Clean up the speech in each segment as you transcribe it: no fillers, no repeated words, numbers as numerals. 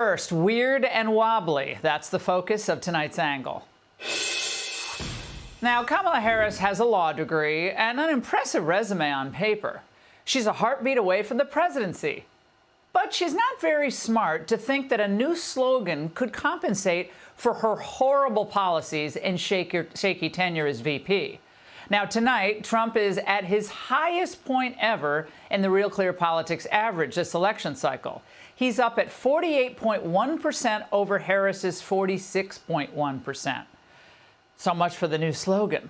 First, weird and wobbly. That's the focus of tonight's angle. Now, Kamala Harris has a law degree and an impressive resume on paper. She's a heartbeat away from the presidency. But she's not very smart to think that a new slogan could compensate for her horrible policies and shaky tenure as VP. Now, tonight, Trump is at his highest point ever in the Real Clear Politics average this election cycle. He's up at 48.1% over Harris's 46.1%. So much for the new slogan.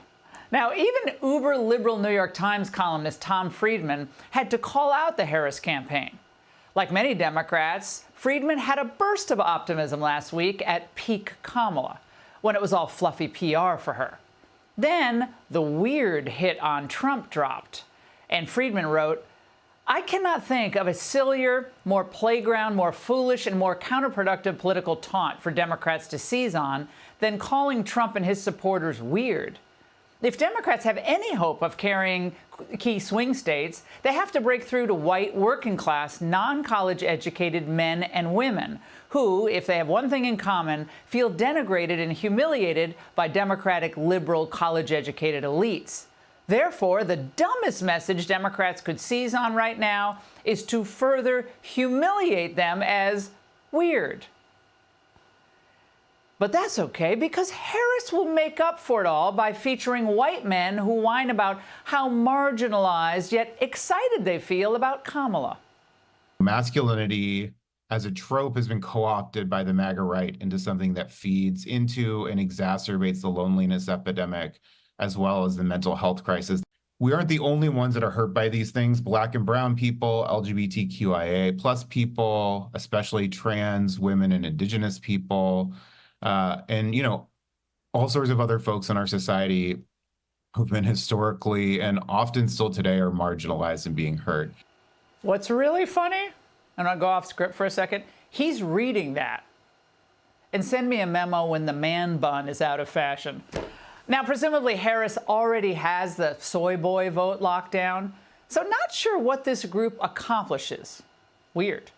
Now, even uber-liberal New York Times columnist Tom Friedman had to call out the Harris campaign. Like many Democrats, Friedman had a burst of optimism last week at peak Kamala, when it was all fluffy PR for her. Then the weird hit on Trump dropped, and Friedman wrote, "I cannot think of a sillier, more playground, more foolish, and more counterproductive political taunt for Democrats to seize on than calling Trump and his supporters weird. If Democrats have any hope of carrying key swing states, they have to break through to white, working-class, non-college educated men and women who, if they have one thing in common, feel denigrated and humiliated by Democratic, liberal, college-educated elites. Therefore, the dumbest message Democrats could seize on right now is to further humiliate them as weird." But that's okay, because Harris will make up for it all by featuring white men who whine about how marginalized yet excited they feel about Kamala. Masculinity as a trope has been co-opted by the MAGA right into something that feeds into and exacerbates the loneliness epidemic, as well as the mental health crisis. We aren't the only ones that are hurt by these things. Black and brown people, LGBTQIA plus people, especially trans women and indigenous people, and, all sorts of other folks in our society who've been historically and often still today are marginalized and being hurt. What's really funny, and I'll go off script for a second, he's reading that. And send me a memo when the man bun is out of fashion. Now, presumably Harris already has the soy boy vote locked down, so not sure what this group accomplishes. Weird.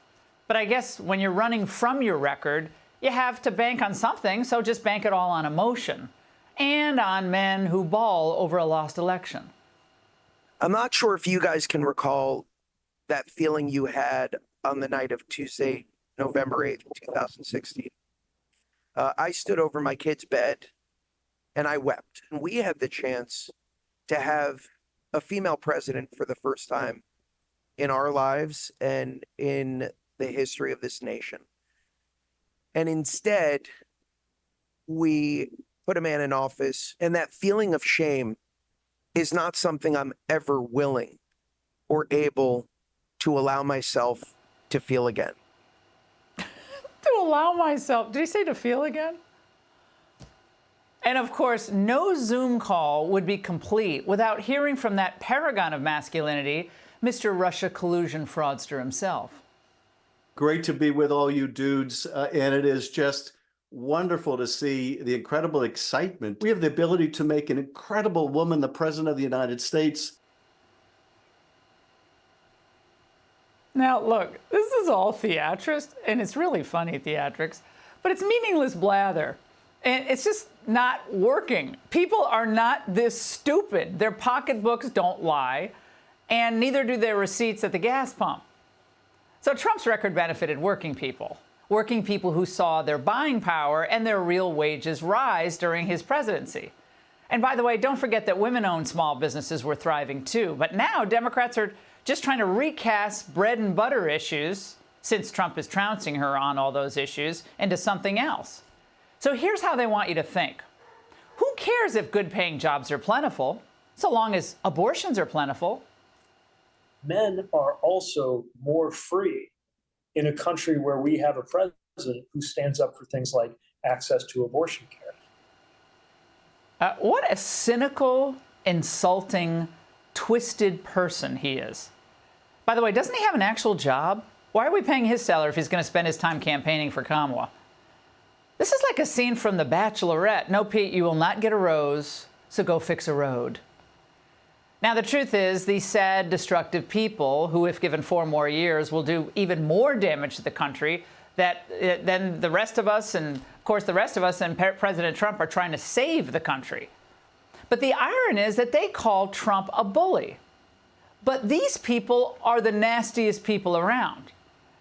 But I guess when you're running from your record, you have to bank on something, so just bank it all on emotion and on men who bawl over a lost election. I'm not sure if you guys can recall that feeling you had on the night of Tuesday, November 8th, 2016. I stood over my kid's bed and I wept. And we had the chance to have a female president for the first time in our lives and in the history of this nation. And instead, we put a man in office, and that feeling of shame is not something I'm ever willing or able to allow myself to feel again. To allow myself, did he say to feel again? And of course, no Zoom call would be complete without hearing from that paragon of masculinity, Mr. Russia collusion fraudster himself. Great to be with all you dudes, and it is just wonderful to see the incredible excitement. We have the ability to make an incredible woman the President of the United States. Now, look, this is all theatrics, and it's really funny theatrics, but it's meaningless blather. And it's just not working. People are not this stupid. Their pocketbooks don't lie, and neither do their receipts at the gas pump. So Trump's record benefited working people who saw their buying power and their real wages rise during his presidency. And by the way, don't forget that women-owned small businesses were thriving too. But now Democrats are just trying to recast bread and butter issues, since Trump is trouncing her on all those issues, into something else. So here's how they want you to think. Who cares if good-paying jobs are plentiful, so long as abortions are plentiful? Men are also more free in a country where we have a president who stands up for things like access to abortion care. What a cynical, insulting, twisted person he is. By the way, doesn't he have an actual job? Why are we paying his salary if he's going to spend his time campaigning for Kamala? This is like a scene from The Bachelorette. No, Pete, you will not get a rose, so go fix a road. Now, the truth is, these sad, destructive people, who, if given 4 more years, will do even more damage to the country, that then the rest of us, and of course the rest of us and President Trump are trying to save the country. But the irony is that they call Trump a bully. But these people are the nastiest people around.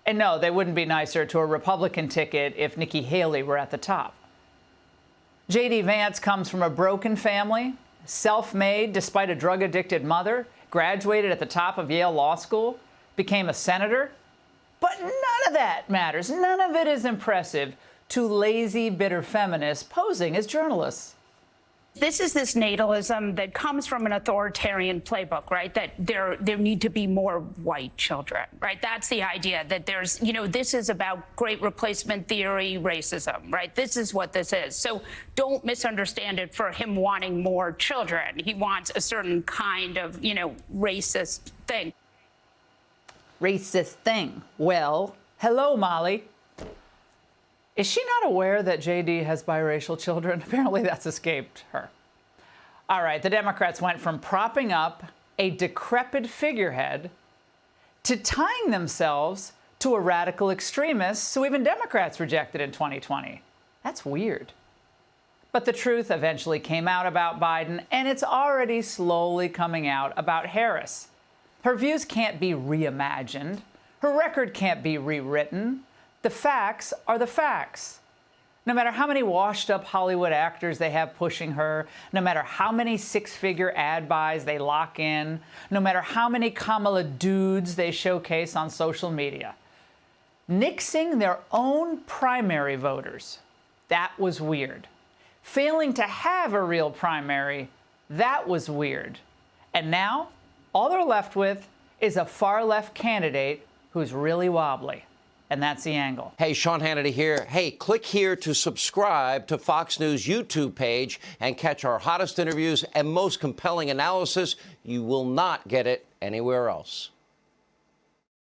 And no, they wouldn't be nicer to a Republican ticket if Nikki Haley were at the top. J.D. Vance comes from a broken family, self-made despite a drug-addicted mother, graduated at the top of Yale Law School, became a senator. But none of that matters. None of it is impressive to lazy, bitter feminists posing as journalists. This is this natalism that comes from an authoritarian playbook, right? That there need to be more white children, right? That's the idea that there's, this is about great replacement theory, racism, right? This is what this is. So don't misunderstand it for him wanting more children. He wants a certain kind of, racist thing. Racist thing. Well, hello, Molly. Is she not aware that JD has biracial children? Apparently that's escaped her. All right, the Democrats went from propping up a decrepit figurehead to tying themselves to a radical extremist who even Democrats rejected in 2020. That's weird. But the truth eventually came out about Biden, and it's already slowly coming out about Harris. Her views can't be reimagined. Her record can't be rewritten. The facts are the facts. No matter how many washed-up Hollywood actors they have pushing her, no matter how many six-figure ad buys they lock in, no matter how many Kamala dudes they showcase on social media. Nixing their own primary voters, that was weird. Failing to have a real primary, that was weird. And now, all they're left with is a far-left candidate who's really wobbly. And that's The Angle. Hey, Sean Hannity here. Hey, click here to subscribe to Fox News YouTube page and catch our hottest interviews and most compelling analysis. You will not get it anywhere else.